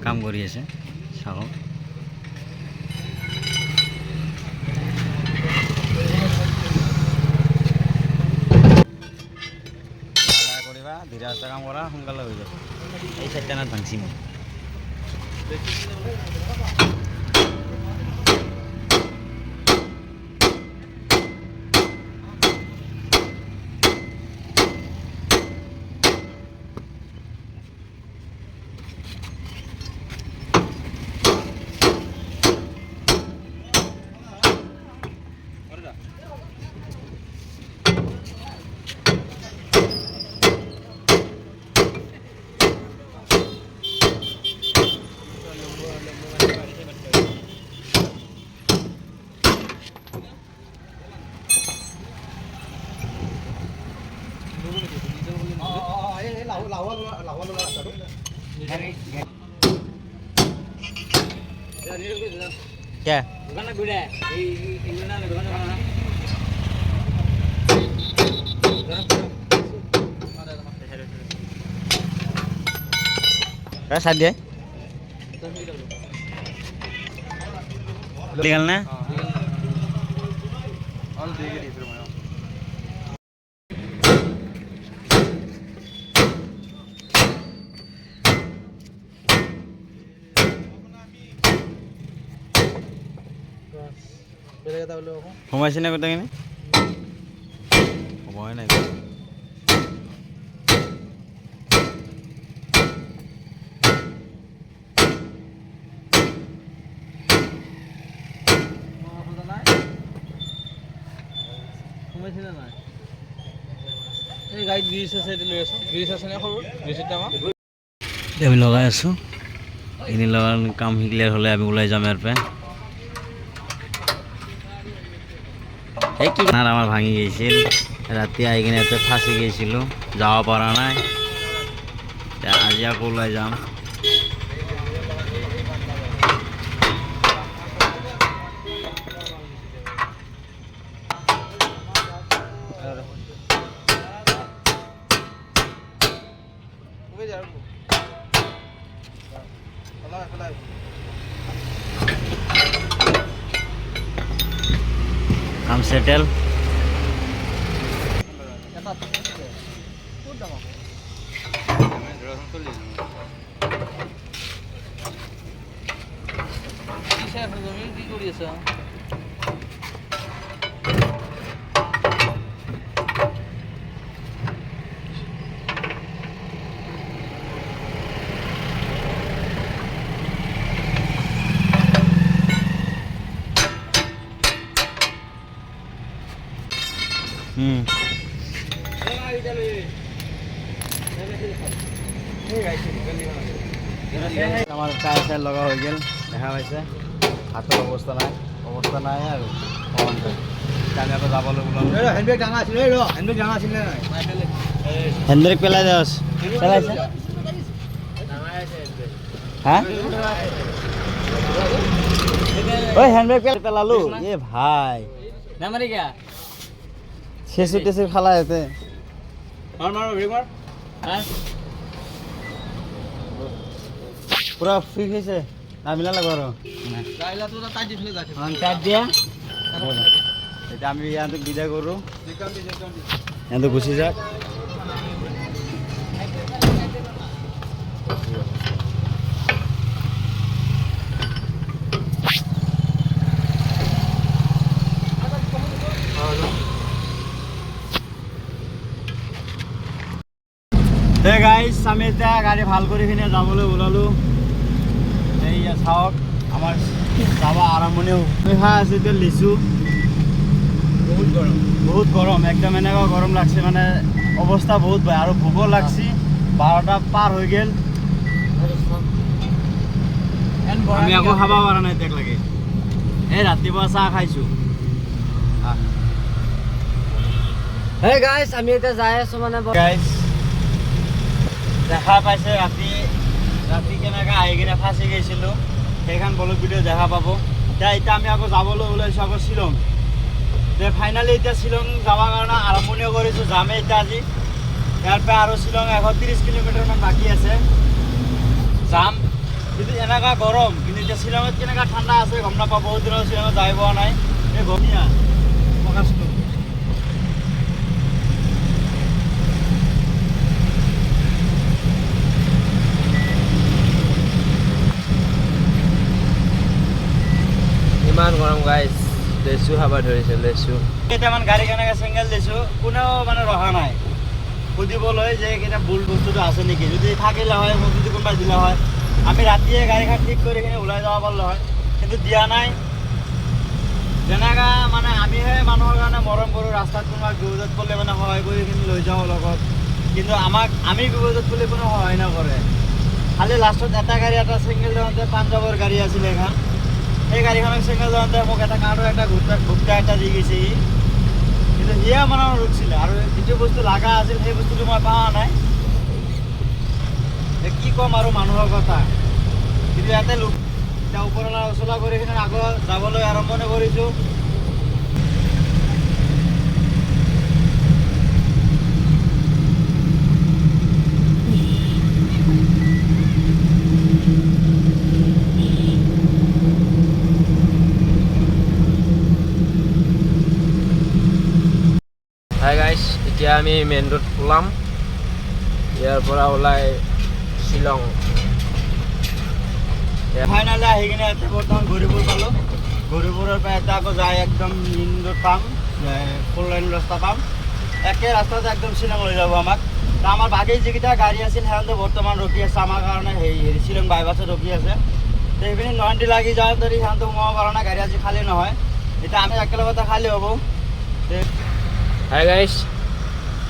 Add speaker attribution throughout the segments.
Speaker 1: কাম কৰি আছে চাওক কৰিবা ধীৰে সুস্থে কাম কৰা সোনকালে হৈ যাব এই চাৰিটানাত ভাংছি মই क्या दुकान गुड़ा ये ना दुकान ना क्या साथ दिया लीगल ना और देगी नहीं फिर मैं সোমাইছে না গোটেইখিনি সময় নাই আমি লগাই আছো এইখিনি লগাৰ কাম ক্লিয়াৰ হ'লে আমি ওলাই যাম ইয়াৰ পৰা আমার ভাঙি গেছিল রাতে আই কিনে এত ফাঁসি গেছিল যাওয়া পারা নাই আজি আকৌ ওলাই যাম কাম সেটেল আমার টায়ার টায়ার লগা হয়ে গেল দেখা পাইছে হাতের অবস্থা নাই আর আমি আকৌ যাবলৈ ওলালোঁ হেণ্ডব্ৰেক পেলাই দেছ পেলাইছে হা ওই হেণ্ডব্ৰেক পেলালো এ ভাই নামারি গা শেষ টেসে খালা এতে পুরা ফিক হয়েছে না মিলা লাগবে আরো এটা আমি ইয়াতে বিদায় করু ইয়াতে গুছি যাক গাইজ আমি এতিয়া গাড়ী ভাল কৰি কিনে যাবলৈ ওলালোঁ এই চাওক আমাৰ যাব আৰম্ভণি খাই আছোঁ এতিয়া লিচু বহুত গৰম একদম এনেকুৱা গৰম লাগছে মানে অৱস্থা বহুত বেয়া আৰু ভোকো লাগছে 12টা পাৰ হৈ গ'ল আমি আকৌ খাব পৰা নাই এতিয়া লাগে এই ৰাতিপুৱা চাহ খাইছোঁ
Speaker 2: হে গাইজ আমি এতিয়া যাই আছোঁ মানে
Speaker 1: গাইজ দেখা পাইছে ৰাতি কেনেকৈ আহি কিনে ফাঁচি গৈছিলোঁ সেইখন ব্লগ ভিডিঅ' দেখা পাব এতিয়া আমি আকৌ যাবলৈ ওলাইছোঁ আকৌ শ্বিলং ফাইনেলি এতিয়া শ্বিলং যাবৰ কাৰণে আৰম্ভণি কৰিছোঁ যামেই এতিয়া আজি ইয়াৰ পৰা আৰু শ্বিলং 130 কিলোমিটাৰমান বাকী আছে যাম কিন্তু এনেকুৱা গৰম, কিন্তু এতিয়া শ্বিলঙত কেনেকুৱা ঠাণ্ডা আছে গম নাপাওঁ। বহুত দিনৰ শ্বিলঙত যাই পোৱা নাই। এই গমীয়া প্ৰকাশটো
Speaker 2: ইমান গৰম গাইজ, লেচু খাব ধৰিছে লেচু।
Speaker 1: কেইটামান গাড়ী কেনেকৈ চেংগেল দিছোঁ, কোনেও মানে ৰখা নাই সুধিবলৈ যে কেইটা ভুল বস্তুটো আছে নেকি। যদি থাকিলে হয় মোক যদি কোনোবাই দিলে হয়, আমি ৰাতিয়ে গাড়ীখন ঠিক কৰি কিনে ওলাই যাব পাৰিলোঁ হয়, কিন্তু দিয়া নাই। যেনেকা মানে আমিহে মানুহৰ কাৰণে মৰম কৰোঁ, ৰাস্তাত কোনোবাই বিপদত পৰিলে মানে সহায় কৰি কিনে লৈ যাওঁ লগত, কিন্তু আমি বিপদত পৰিলে কোনো সহায় নকৰে। খালি লাষ্টত এটা গাড়ী এটা চিংগল যাওঁতে পাঞ্জাৱৰ গাড়ী আছিলে এখন, সেই গাড়ীখনক চিংগল যাওঁতে মোক এটা কাৰ্ডৰ এটা গুপ্তা এটা দি গৈছে সি, কিন্তু সিয়ে মানে ৰুকছিলে আৰু যিটো বস্তু লগা আছিল সেই বস্তুটো মই পোৱা নাই। কি ক'ম আৰু মানুহৰ কথা, কিন্তু ইয়াতে লোক এতিয়া ওপৰলৈ উচলা কৰি কিনে আগত যাবলৈ আৰম্ভণি কৰিছোঁ।
Speaker 2: হাই গাইজ, এতিয়া আমি মেইন ৰোড ওলাম, ইয়াৰ পৰা ওলাই শ্বিলং।
Speaker 1: ফাইনেলি আহি কিনে ইয়াতে বৰ্তমান গৌৰীপুৰ পালোঁ। গৌৰীপুৰৰ পৰা এটা আকৌ যায় একদম মেইন ৰোড পাম, 4 লাইন ৰাস্তা পাম। একে ৰাস্তাতে একদম শ্বিলং লৈ যাব আমাক। তো আমাৰ বাকী যিকেইটা গাড়ী আছিল সিহঁতে বৰ্তমান ৰখি আছে আমাৰ কাৰণে, হেৰি শ্বিলং বাইপাছত ৰখি আছে। তো সেইখিনি নয়ন্তি লাগি যাওঁ যদি সিহঁতে সোমাব পৰা নাই, গাড়ী আজি খালী নহয়। এতিয়া আমি একেলগতে খালী হ'ব।
Speaker 2: হাই গাইজ,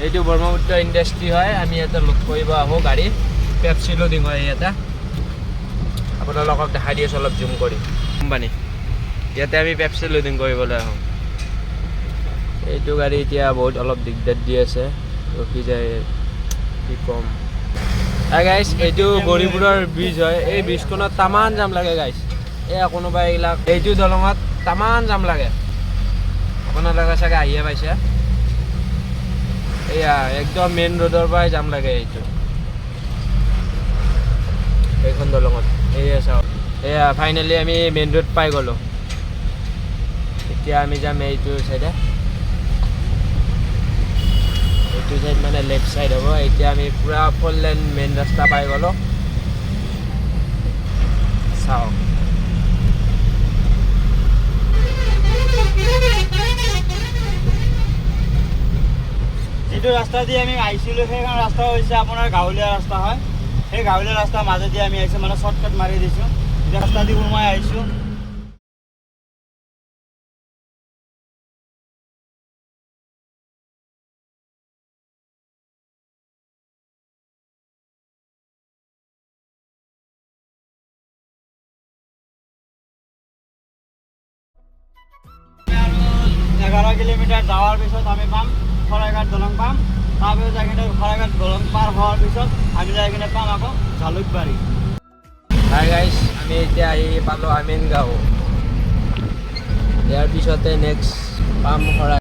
Speaker 2: এইটো ব্ৰহ্মপুত্ৰ ইণ্ডাষ্ট্ৰী হয়। আমি ইয়াতে লোড কৰিব আহোঁ গাড়ী, পেপচি লোডিং হয় ইয়াতে। আপোনালোকক দেখাই দি আছোঁ অলপ জুম কৰি। কোম্পানী ইয়াতে আমি পেপচি লোডিং কৰিবলৈ আহোঁ। এইটো গাড়ী এতিয়া বহুত অলপ দিগদাৰ দি আছে, ৰখি যায়, কি ক'ম। হাই গাইজ, এইটো গৌৰীপুৰৰ ব্ৰিজ হয়। এই ব্ৰিজখনত তামান জাম লাগে গাইজ। এয়া কোনোবা এইবিলাক এইটো দলঙত তামান জাম লাগে, আপোনালোকে চাগে আহিয়ে পাইছে। এয়া একদম মেইন ৰোডৰ পৰাই জাম লাগে এইটো, এইখন দলঙত। এয়া চাওক, এয়া ফাইনেলি আমি মেইন ৰোড পাই গ'লোঁ। এতিয়া আমি যাম এইটো চাইডে, এইটো চাইড মানে লেফ্ট চাইড হ'ব। এতিয়া আমি পূৰা 4 লাইন মেইন ৰাস্তা পাই গ'লোঁ। চাওক,
Speaker 1: যিটো ৰাস্তা দি আমি আহিছিলোঁ সেইখন ৰাস্তা হৈছে আপোনাৰ গাঁৱলীয়া ৰাস্তা হয়। সেই গাঁৱলীয়া ৰাস্তাৰ মাজেদি আমি আহিছোঁ, মানে শ্বৰ্টকাট মাৰি দিছোঁ। এতিয়া ৰাস্তা দি সোমাই আহিছোঁ। আৰু 11 কিলোমিটাৰ যাওয়াৰ পিছত আমি পাম শৰাইঘাট দলং পাম। তাৰপিছত যাই কিনে শৰাইঘাট দলং পাৰ হোৱাৰ পিছত আমি যাই কিনে পাম আকৌ জালুকবাৰী।
Speaker 2: হাই গাইজ, আমি এতিয়া আহি পালোঁ আমিন গাঁও। ইয়াৰ পিছতে নেক্সট পাম শৰাই।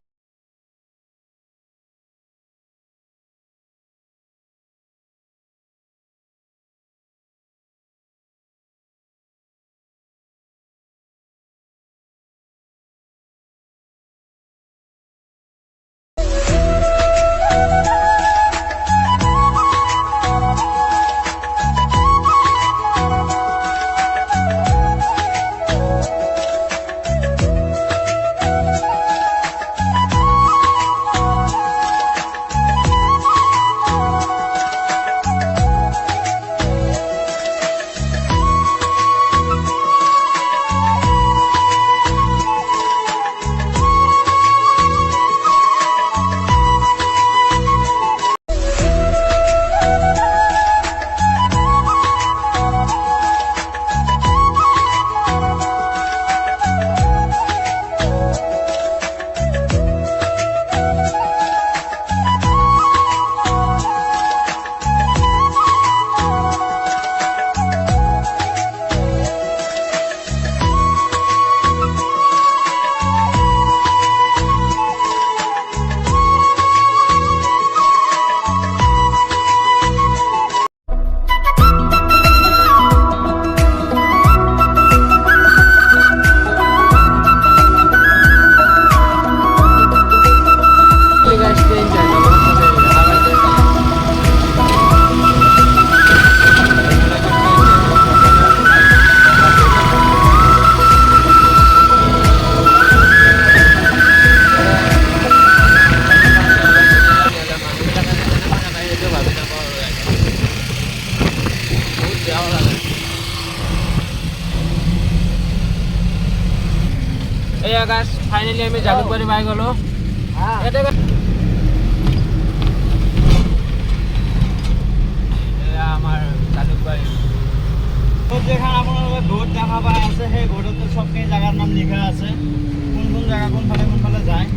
Speaker 2: এয়া গাছ ফাইনেলি আমি জালুকবাৰী পাই গ'লোঁ। এয়া আমাৰ জালুকবাৰী।
Speaker 1: যেখানে আপোনালোকে বোৰ্ড দেখা পাই আছে সেই বোৰ্ডতো চবখিনি জেগাৰ নাম লিখা আছে, কোন কোন জেগা কোনফালে যায়।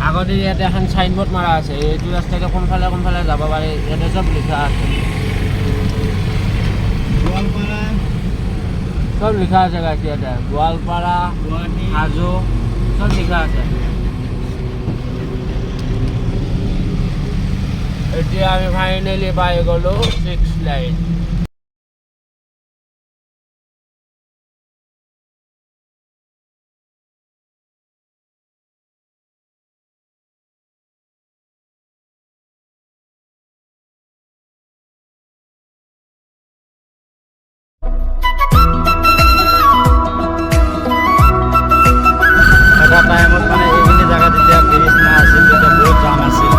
Speaker 2: আগতে ইয়াতে এখন চাইনবোৰ্ড মাৰা আছে, এইটো ৰাস্তাতে কোনফালে যাব পাৰি ইয়াতে চব লিখা আছে।
Speaker 1: গোৱালপাৰা,
Speaker 2: সব লিখা আছে গাছ ইয়াতে, গোৱালপাৰা,
Speaker 1: গুৱাহাটী,
Speaker 2: হাজো সব লিখা আছে। এতিয়া আমি ফাইনেলি পাই গ'লোঁ 6 লাইন।
Speaker 1: এটা টাইমত মানে এইখিনি জেগা যেতিয়া ব্ৰিজ নাছিল তেতিয়া বহুত জাম আছিল।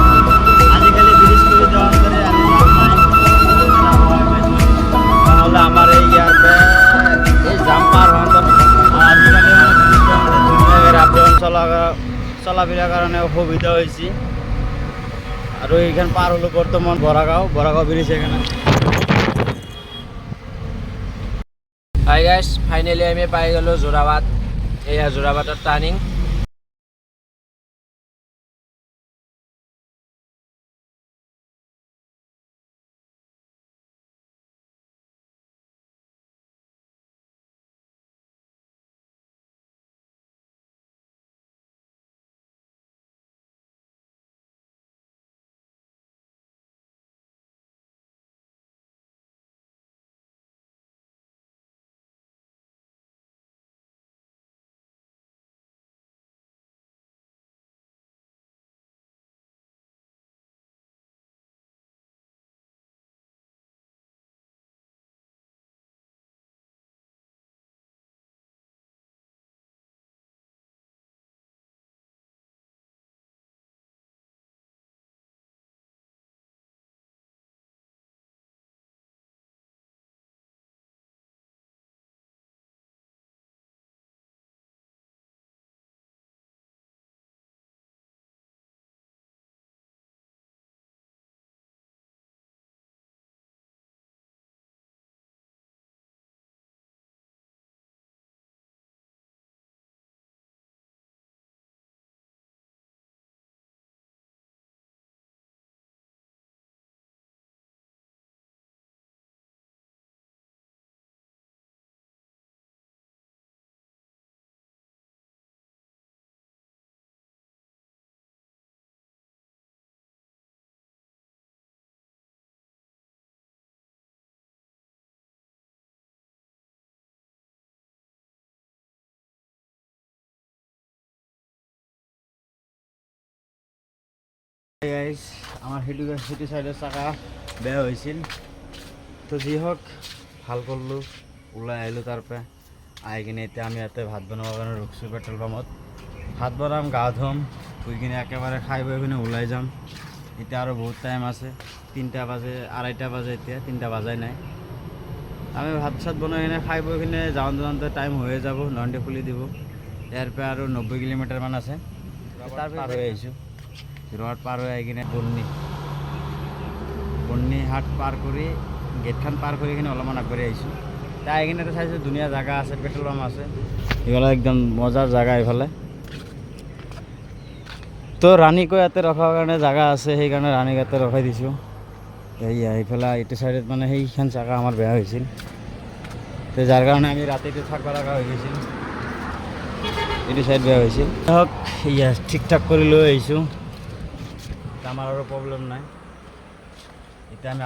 Speaker 1: আজিকালি ব্ৰিজ কৰি দেওয়াৰ দৰে আজি জাম নাই, এটা ভয় পাইছোঁ। নহ'লে আমাৰ এই ইয়াৰ পৰা এই জাম পাৰ হওঁতে আজিকালি মানে ব্ৰিজ ধুনীয়াকৈ আপ-ডাউন চলাফিৰাৰ কাৰণে সুবিধা হৈছে। আৰু এইখান পাৰ হ'লোঁ বৰ্তমান বৰাগাঁও ব্ৰিজ এখানে।
Speaker 2: হাই গাইছ, ফাইনেলি আমি পাই গ'লোঁ যোৰাবাট। এয়া যোৰাবাটৰ টাৰ্ণিং।
Speaker 1: গাইজ আমাৰ সেইটো চাইডৰ চাকা বেয়া হৈছিল, তো যি হওক ভাল কৰিলোঁ, ওলাই আহিলোঁ তাৰ পৰা। আহি কিনে এতিয়া আমি ইয়াতে ভাত বনাবৰ কাৰণে ৰখিছোঁ পেট্ৰল পাম্পত। ভাত বনাম, গা ধুম, ধুই কিনে একেবাৰে খাই বৈ কিনে ওলাই যাম। এতিয়া আৰু বহুত টাইম আছে, 3টা বাজে, 2:30 বাজে, এতিয়া 3টা বাজাই নাই। আমি ভাত চাত বনাই কিনে খাই বৈ কিনে যাওঁতে টাইম হৈয়ে যাব, নন্দি খুলি দিব। ইয়াৰ পৰা আৰু 90 কিলোমিটাৰমান আছে, তাৰ পাৰ হৈ আহিছোঁ। যোৰহাট পাৰ হৈ আহি কিনে বন্নি হাট পাৰ কৰি গেটখন পাৰ কৰি কিনে অলপমান আগবাঢ়ি আহিছোঁ। তাই আহি কিনে চাইছোঁ ধুনীয়া জেগা আছে, পেট্ৰল পাম্প আছে, এইফালে একদম মজাৰ জেগা এইফালে। তো ৰাণীকো ইয়াতে ৰখাৰ কাৰণে জেগা আছে, সেইকাৰণে ৰাণীক ইয়াতে ৰখাই দিছোঁ। এইয়া এইফালে এইটো চাইডত মানে সেইখন জেগা আমাৰ বেয়া হৈছিল, তো যাৰ কাৰণে আমি ৰাতিটো থাকিব লগা হৈ গৈছিল। এইটো চাইড বেয়া হৈছিল, হওক এয়া ঠিক ঠাক কৰি লৈ আহিছোঁ। আমাৰ আৰু প্ৰব্লেম নাই, এতিয়া আমি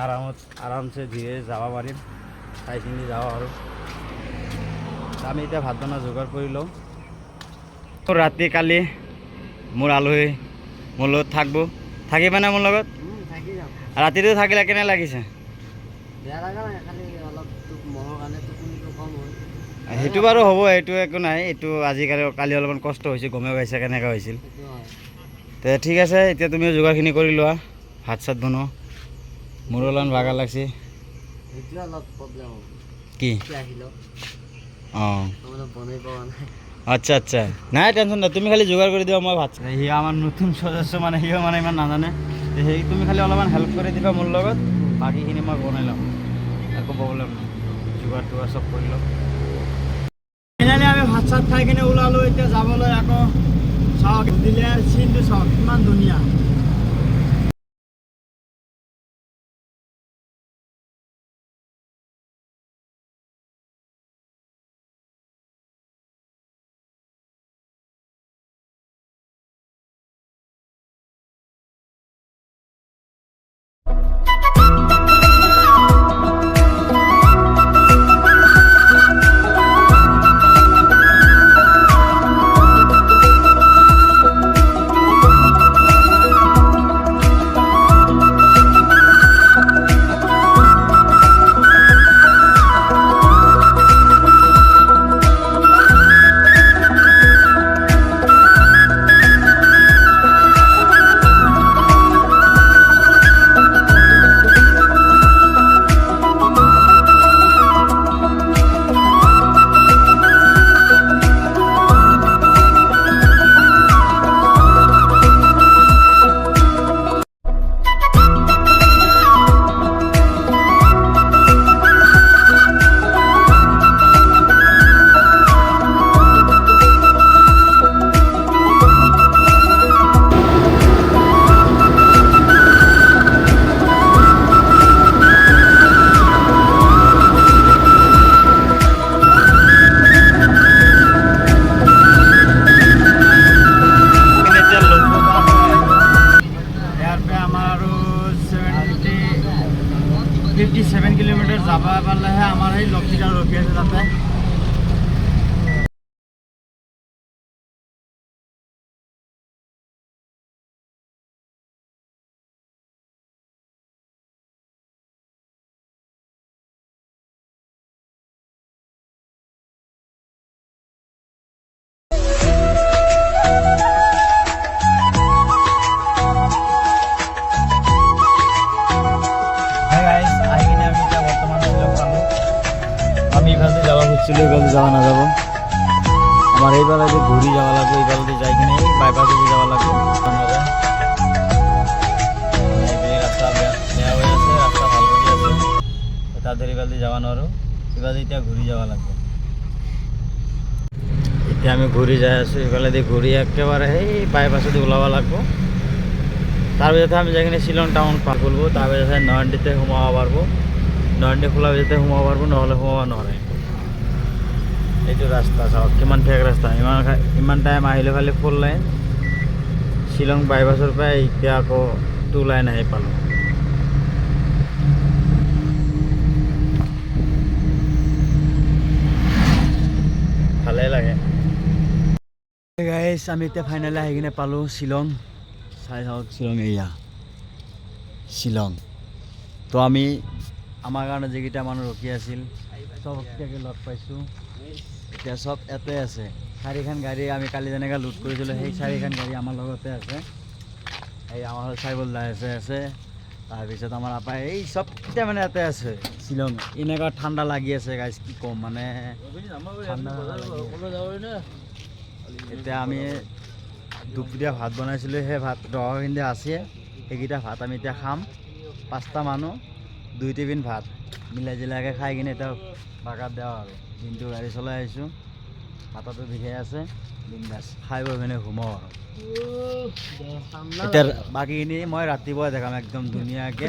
Speaker 1: আৰামছে ধীৰে যাব পাৰিম, চাই চিন্তি যাওঁ। আৰু আমি এতিয়া ভাত বনোৱা যোগাৰ কৰি লওঁ। ৰাতি কালি মোৰ আলহী মোৰ লগত থাকিবানে মোৰ লগত? ৰাতিটো থাকিলে কেনে লাগিছে? সেইটো বাৰু হ'ব, এইটো একো নাই। এইটো কালি অলপমান কষ্ট হৈছে, গমে পাইছে কেনেকুৱা হৈছিল। তে ঠিক আছে, এতিয়া তুমিও যোগাৰখিনি কৰি লোৱা, ভাত চাত বনোৱা। মোৰো অলপমান ভাগৰ লাগছে। কি অঁ
Speaker 2: বনাই পোৱা নাই।
Speaker 1: আচ্ছা আচ্ছা, নাই টেনশ্যন নাই, তুমি খালি যোগাৰ কৰি দিবা, মই ভাত সি আমাৰ নতুন সদস্য মানে সিও মানে ইমান নাজানে, সেই তুমি খালি অলপমান হেল্প কৰি দিবা মোৰ লগত, বাকীখিনি মই বনাই ল'ম, একো প্ৰব্লেম নাই, যোগাৰ তোগাৰ চব কৰি ল'ম। ফাইনেলি আমি ভাত চাত খাই কিনে ওলালোঁ, এতিয়া যাবলৈ আকৌ চাওক দিলে চিনটো চাওক কিমান ধুনীয়া। যাব পারলেহে আমার এই লক্ষ্মীটা রখি আছে তাতে। যাওয়া না যাব আমার এই বেলাতে ঘুরি যাওয়া লাগবে, এই বেলাতে যাই কিনে বাইপাসে যাওয়া লাগবে, রাস্তা বেয়া হয়ে আছে, রাস্তা ভাল করে আছে, তাদের এই বেলাতে যাওয়া নরো, এবারে এতিয়া ঘুরি যাওয়া লাগবে। এতিয়া আমি ঘুরি যাই আছো, এই বেলাতে ঘুরি একেবারে এই বাইপাসে ওলাব লাগবো, তার ভিতরে আমি যেখানে শিলং টাউন পার করবো, তার ভিতরে নয়নডিতে সোমাব পারবো, নয়নডি খোলা ভিতরে সোমাব পারবো, নহলে সোমাব নয়। এইটো ৰাস্তা চাওক কিমান ঠেক ৰাস্তা, ইমান টাইম আহিলে খালি 4 লাইন, শ্বিলং বাইপাছৰ পৰা এতিয়া আকৌ 2 লাইন আহি পালোঁ। ভালেই লাগে গাইছ, আমি এতিয়া ফাইনেলি আহি কিনে পালোঁ শ্বিলং। চাই চাওক শ্বিলং, এয়া শ্বিলং। তো আমি আমাৰ কাৰণে যিকেইটা মানুহ ৰখি আছিল চব এতিয়াকে লগ পাইছোঁ, এতিয়া সব ইয়াতে আছে। 4খন গাড়ী আমি কালি যেনেকৈ লুট কৰিছিলোঁ, সেই 4খন গাড়ী আমাৰ লগতে আছে। এই আমাৰ চাইবল দাই আছে, তাৰপিছত আমাৰ আপাই এই চবকেইটা মানে ইয়াতে আছে শ্বিলং। এনেকুৱা ঠাণ্ডা লাগি আছে গাইজ, কি ক'ম মানে ঠাণ্ডা। এতিয়া আমি দুপৰীয়া ভাত বনাইছিলোঁ, সেই ভাত ৰহখিনি আছে, সেইকেইটা ভাত আমি এতিয়া খাম। 5টা মানুহ 2 টিফিন ভাত মিলাই জিলাকৈ খাই কিনে এতিয়া বাগাত দেওঁ আৰু। দিনটো গাড়ী চলাই আহিছোঁ, মাথাটো বিষাই আছে, বিন্দাছ খাই বৈ পিনে ঘুমাওঁ আৰু। এতিয়া বাকীখিনি মই ৰাতিপুৱাই দেখাম একদম ধুনীয়াকৈ।